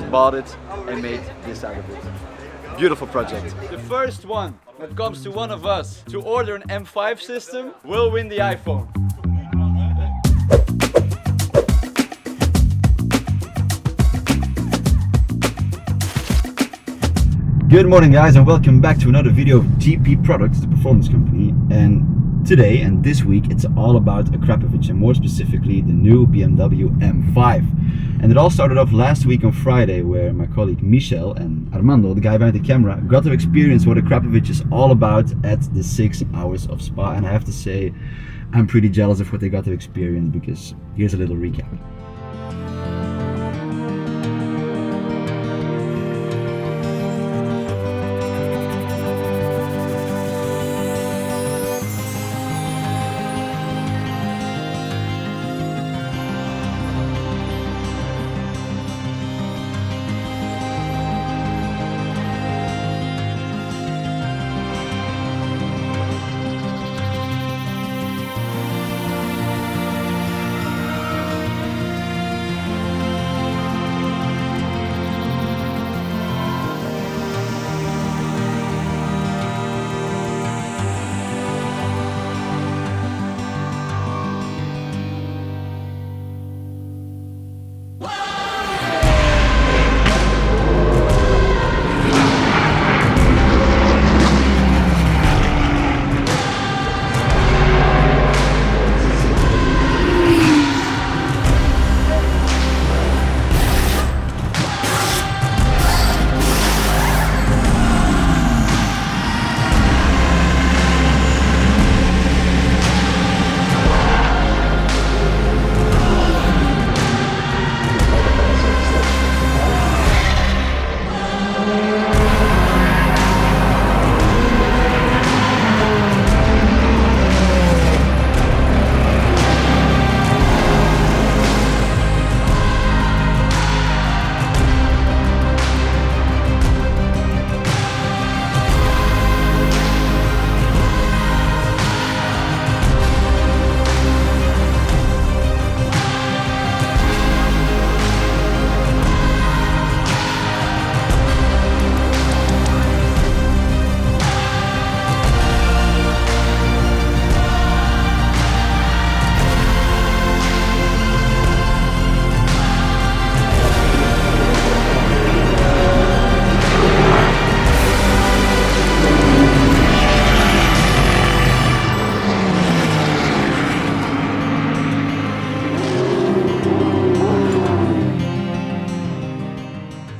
bought it and made this out of it. Beautiful project. The first one that comes to one of us to order an M5 system will win the iPhone. Good morning guys, and welcome back to another video of GP Products, the performance company. And today and this week it's all about Akrapovic, and more specifically the new BMW M5. And it all started off last week on Friday, where my colleague Michel and Armando, the guy behind the camera, got to experience what Akrapovic is all about at the 6 hours of Spa. And I have to say, I'm pretty jealous of what they got to experience, because here's a little recap.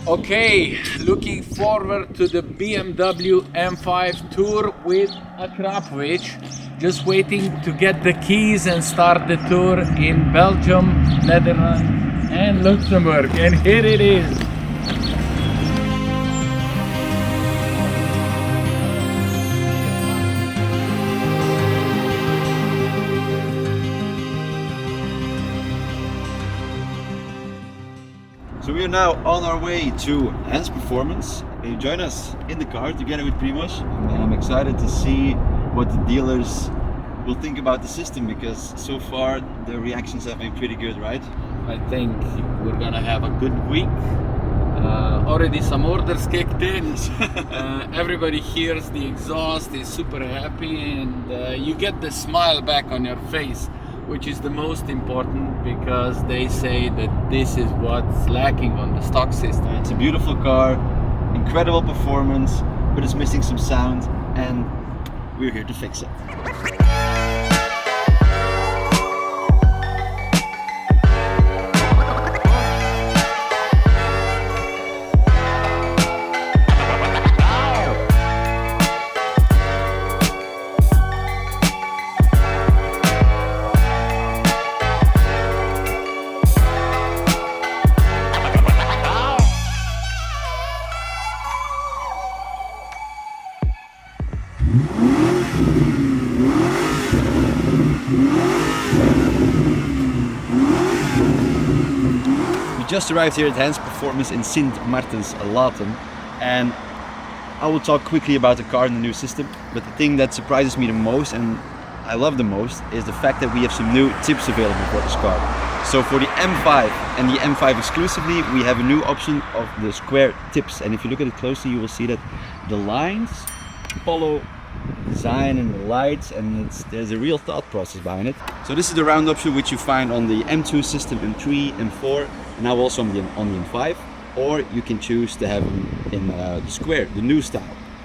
Okay, looking forward to the BMW M5 tour with Akrapovic. Just waiting to get the keys and start the tour in Belgium, Netherlands and Luxembourg. And here it is. So we are now on our way to Heinz Performance. You join us in the car together with Primoz, and I'm excited to see what the dealers will think about the system, because so far the reactions have been pretty good, right? I think we're gonna have a good week. Already some orders kicked in. Everybody hears the exhaust, is super happy, and you get the smile back on your face, which is the most important, because they say that this is what's lacking on the stock system. It's a beautiful car, incredible performance, but it's missing some sound, and we're here to fix it. We just arrived here at Heinz Performance in Sint Maartens-Laten, and I will talk quickly about the car and the new system. But the thing that surprises me the most, and I love the most, is the fact that we have some new tips available for this car. So for the M5 and the M5 exclusively, we have a new option of the square tips. And if you look at it closely, you will see that the lines follow design and the lights, and there's a real thought process behind it. So this is the round option which you find on the M2 system, M3, M4, and now also on the M5. Or you can choose to have them in the square, the new style.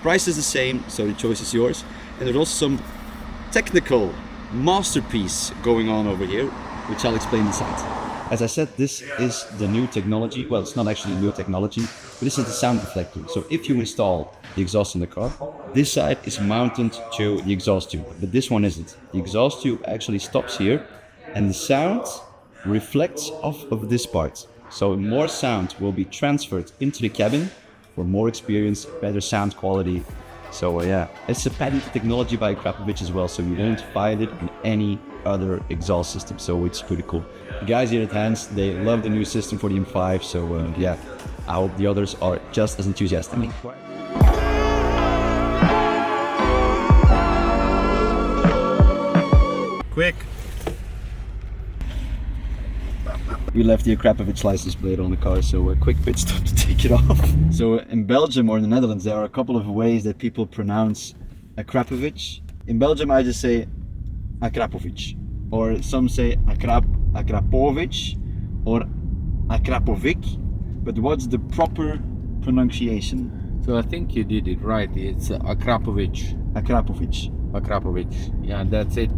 Price is the same, so the choice is yours. And there's also some technical masterpiece going on over here, which I'll explain inside. As I said, this is the new technology. Well, it's not actually new technology, but this is the sound reflector. So if you install the exhaust in the car, this side is mounted to the exhaust tube, but this one isn't. The exhaust tube actually stops here, and the sound reflects off of this part. So more sound will be transferred into the cabin for more experience, better sound quality. So yeah, it's a patented technology by Akrapovic as well, so you won't find it in any other exhaust system, so it's pretty cool. The guys here at Heinz, they love the new system for the M5, so yeah, I hope the others are just as enthusiastic. Quick! We left the Akrapovic license plate on the car, so a quick pit stop to take it off. So in Belgium or in the Netherlands, there are a couple of ways that people pronounce Akrapovic. In Belgium, I just say Akrapovic, or some say Akrapovic or Akrapovic. But what's the proper pronunciation? So I think you did it right. It's Akrapovic. Akrapovic. Yeah, that's it.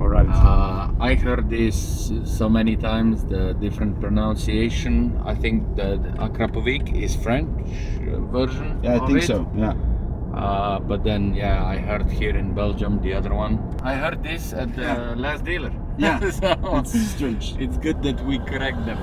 Alright. I heard this so many times, the different pronunciation. I think that Akrapovic is French version. Yeah, I think so. Yeah. But then, yeah, I heard here in Belgium the other one. I heard this at the last dealer. Yeah, so it's strange. It's good that we correct them.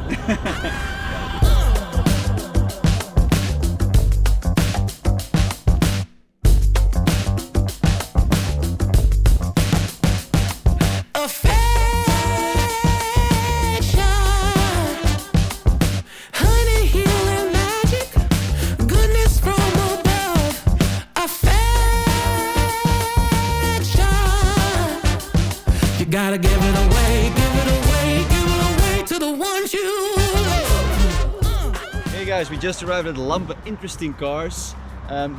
Gotta give it away, give it away, give it away to the ones you love. Hey guys, we just arrived at Lampe Interesting Cars.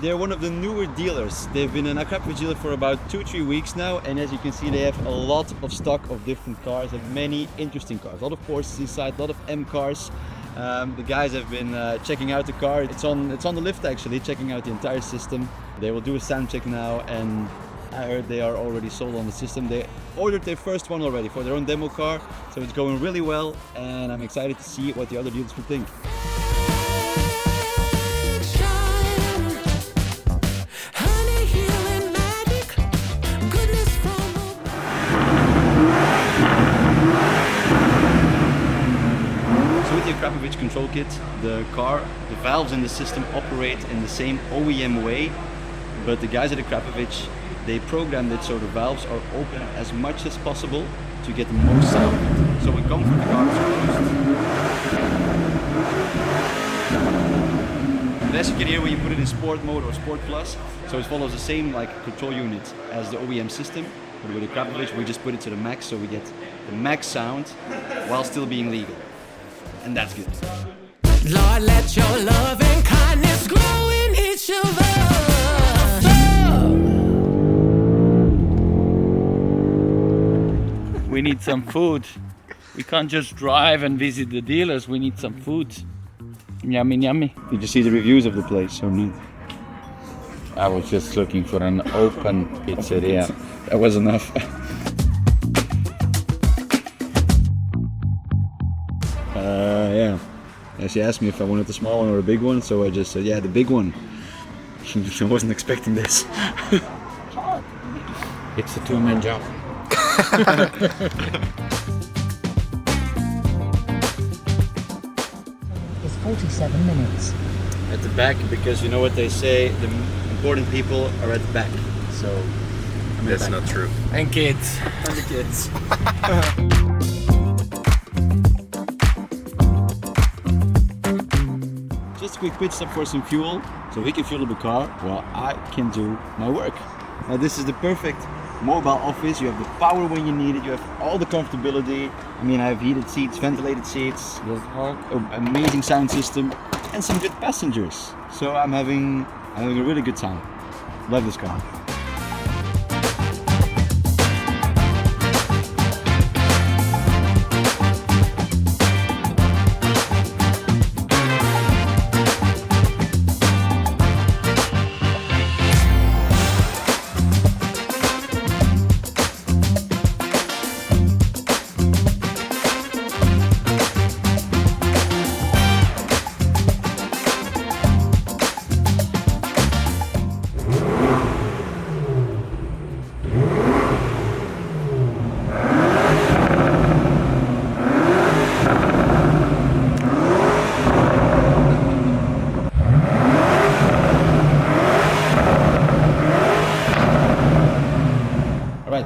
They're one of the newer dealers. They've been an Akrapovic dealer for about 2-3 weeks now, and as you can see, they have a lot of stock of different cars and many interesting cars. A lot of Porsches inside, a lot of M cars. The guys have been checking out the car. It's on the lift actually, checking out the entire system. They will do a sound check now, and I heard they are already sold on the system. They ordered their first one already for their own demo car, so it's going really well, and I'm excited to see what the other dealers will think. So with the Akrapovic control kit, the valves in the system operate in the same OEM way, but the guys at Akrapovic, they programmed it so the valves are open as much as possible to get the most sound. So when comfort, the car is closed. And as you can hear when you put it in sport mode or sport plus, so it follows the same control unit as the OEM system. But with the Akrapovic, we just put it to the max, so we get the max sound while still being legal. And that's good. Lord, let your love and kindness grow in each of us. We need some food. We can't just drive and visit the dealers. We need some food. Yummy, yummy. Did you see the reviews of the place? So neat. I was just looking for an open pizzeria. That was enough. Yeah. She asked me if I wanted the small one or a big one, so I just said, yeah, the big one. I wasn't expecting this. It's a two-man job. It's 47 minutes. At the back, because you know what they say, the important people are at the back. So That's not true. And kids. And the kids. Just a quick pit stop for some fuel, so we can fuel up the car while I can do my work. Now this is the perfect mobile office. You have the power when you need it, you have all the comfortability, I mean, I have heated seats, ventilated seats, amazing sound system, and some good passengers. So I'm having a really good time. Love this car.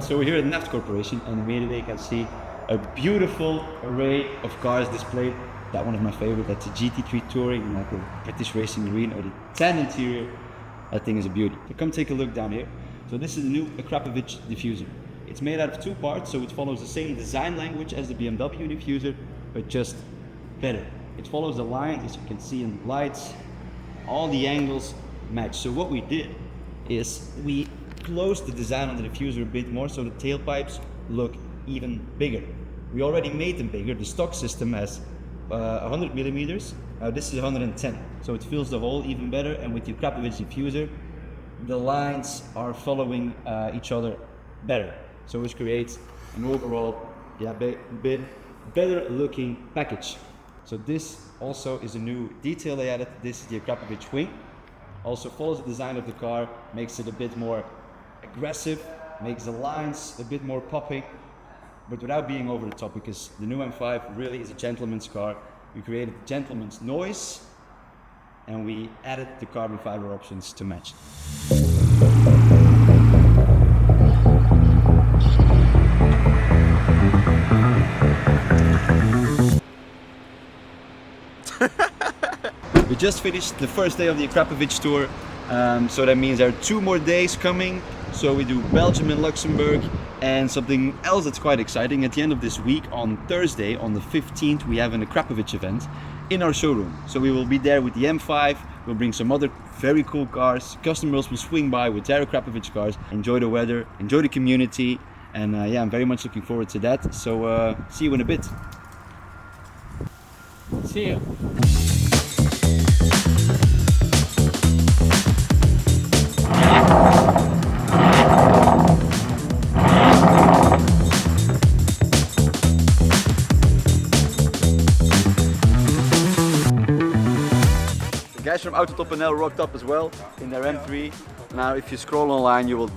So we're here at Naft Corporation, and immediately you can see a beautiful array of cars displayed. That one is my favorite. That's a GT3 Touring, like a British racing green, or the tan interior. That thing is a beauty. So come take a look down here. So this is the new Akrapovic diffuser. It's made out of two parts, so it follows the same design language as the BMW diffuser, but just better. It follows the lines, as you can see in the lights. All the angles match. So what we did is we closed the design on the diffuser a bit more, so the tailpipes look even bigger. We already made them bigger. The stock system has 100 millimeters. This is 110, so it fills the hole even better. And with the Akrapovic diffuser, the lines are following each other better. So which creates an overall, bit better looking package. So this also is a new detail they added. This is the Akrapovic wing. Also follows the design of the car, makes it a bit more aggressive, makes the lines a bit more popping, but without being over the top, because the new M5 really is a gentleman's car. We created gentleman's noise, and we added the carbon fiber options to match. We just finished the first day of the Akrapovic tour, so that means there are 2 more days coming. So we do Belgium and Luxembourg, and something else that's quite exciting. At the end of this week, on Thursday, on the 15th, we have an Akrapovic event in our showroom. So we will be there with the M5, we'll bring some other very cool cars. Customers will swing by with their Akrapovic cars, enjoy the weather, enjoy the community, and I'm very much looking forward to that. So see you in a bit. See you. The guys from Automotive rocked up as well in their M3. Now if you scroll online, you will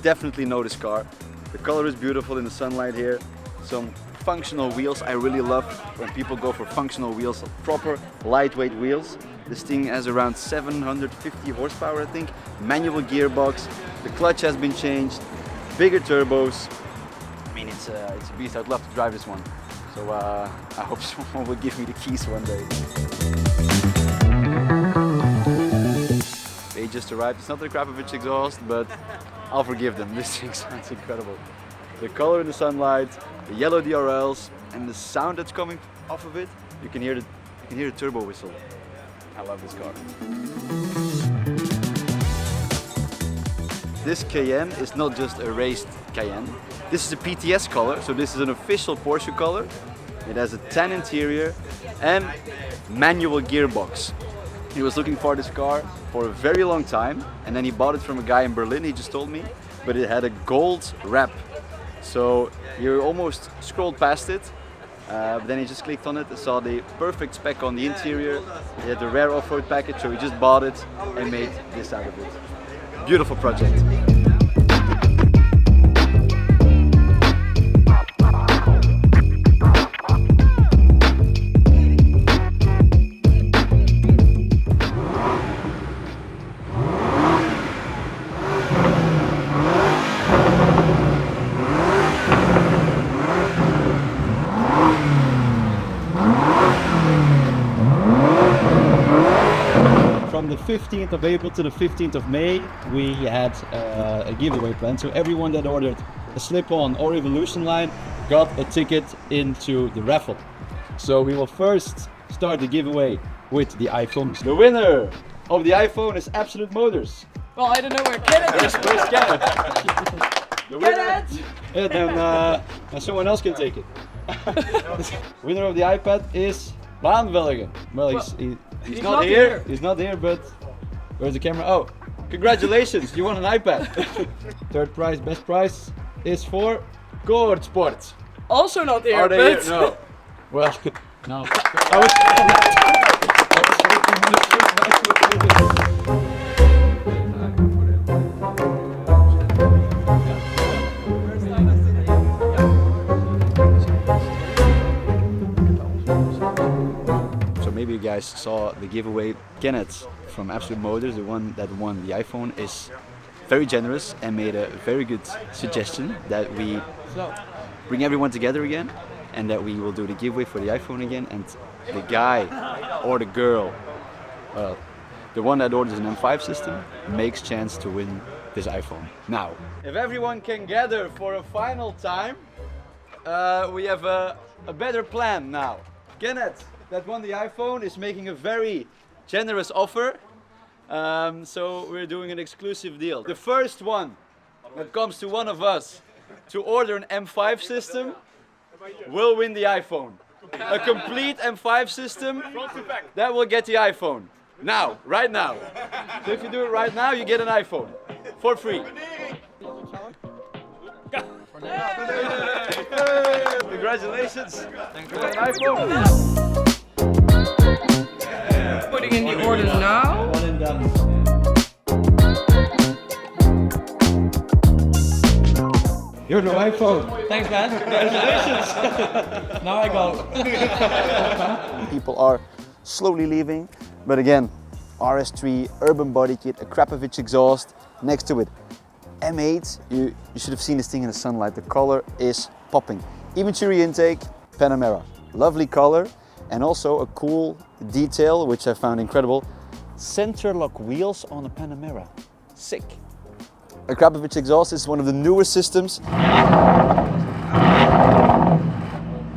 definitely know this car. The color is beautiful in the sunlight here. Some functional wheels. I really love when people go for functional wheels, proper lightweight wheels. This thing has around 750 horsepower, I think. Manual gearbox. The clutch has been changed. Bigger turbos. I mean, it's a beast. I'd love to drive this one. So I hope someone will give me the keys one day. They just arrived. It's not the Akrapovic exhaust, but I'll forgive them. This thing sounds incredible. The color in the sunlight, the yellow DRLs, and the sound that's coming off of it. You can hear the turbo whistle. I love this car. This Cayenne is not just a raced Cayenne. This is a PTS color, so this is an official Porsche color. It has a tan interior and manual gearbox. He was looking for this car for a very long time, and then he bought it from a guy in Berlin, he just told me, but it had a gold wrap. So you almost scrolled past it, but then he just clicked on it and saw the perfect spec on the interior. He had the rare off-road package, so he just bought it and made this out of it. Beautiful project. From the 15th of April to the 15th of May, we had a giveaway plan. So everyone that ordered a slip-on or Evolution line got a ticket into the raffle. So we will first start the giveaway with the iPhones. The winner of the iPhone is Absolute Motors. Well, I don't know where Kenneth is. Where's Kenneth? The winner. And then someone else can take it. Winner of the iPad is Baanvelgen. Well, he's not here. He's not here, but where's the camera? Oh, congratulations! You won an iPad. Third prize, best prize, is for Cohort Sport. Also not here, Are they but... here? No. Well, no. So maybe you guys saw the giveaway. Kenneth from Absolute Motors, the one that won the iPhone, is very generous and made a very good suggestion that we bring everyone together again and that we will do the giveaway for the iPhone again, and the guy or the girl, the one that orders an M5 system, makes chance to win this iPhone. Now, if everyone can gather for a final time, we have a better plan now. Kenneth, that won the iPhone, is making a very generous offer. So we're doing an exclusive deal. The first one that comes to one of us to order an M5 system will win the iPhone. A complete M5 system, that will get the iPhone. Now, right now. So if you do it right now, you get an iPhone for free. Congratulations. Thank you. An iPhone. Putting in the order now. One and done. You're the iPhone. Thanks, man. Congratulations. Now I go. People are slowly leaving, but again, RS3 urban body kit, Akrapovic exhaust, next to it M8. You should have seen this thing in the sunlight. The color is popping. Even Venturi intake, Panamera, lovely color, and also a cool detail which I found incredible. Center lock wheels on a Panamera, sick. Akrapovic exhaust is one of the newer systems.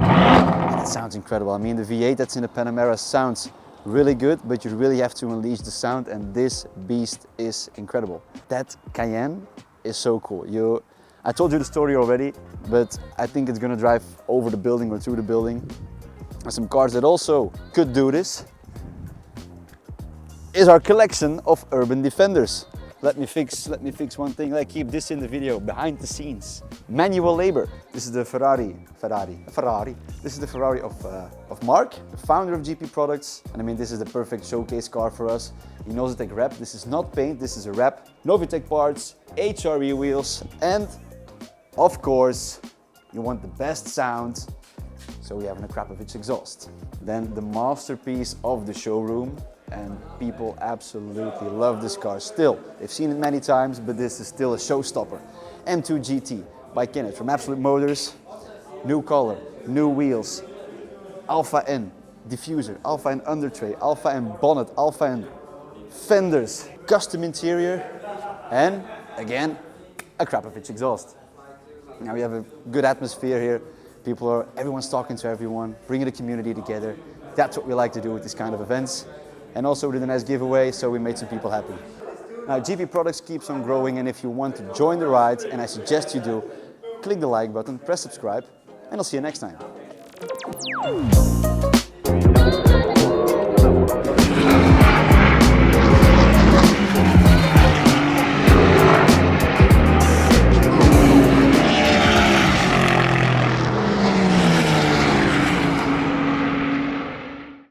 And it sounds incredible. I mean, the V8 that's in the Panamera sounds really good, but you really have to unleash the sound, and this beast is incredible. That Cayenne is so cool. I told you the story already, but I think it's gonna drive over the building or through the building. And some cars that also could do this is our collection of urban defenders. Let me fix one thing. Let's keep this in the video, behind the scenes. Manual labor. This is the Ferrari. This is the Ferrari of Mark, the founder of GP Products. And I mean, this is the perfect showcase car for us. He knows to take wrap. This is not paint, this is a wrap. Novitec parts, HRE wheels, and of course, you want the best sound. So we have an Akrapovic exhaust. Then the masterpiece of the showroom. And people absolutely love this car still. They've seen it many times, but this is still a showstopper. M2 GT by Kenneth from Absolute Motors. New color, new wheels, Alpha N diffuser, Alpha N under tray, Alpha N bonnet, Alpha N fenders, custom interior, and again, Akrapovic exhaust. Now we have a good atmosphere here. Everyone's talking to everyone, bringing the community together. That's what we like to do with these kind of events. And also we did a nice giveaway, so we made some people happy. Now GP Products keeps on growing, and if you want to join the ride, and I suggest you do, click the like button, press subscribe, and I'll see you next time.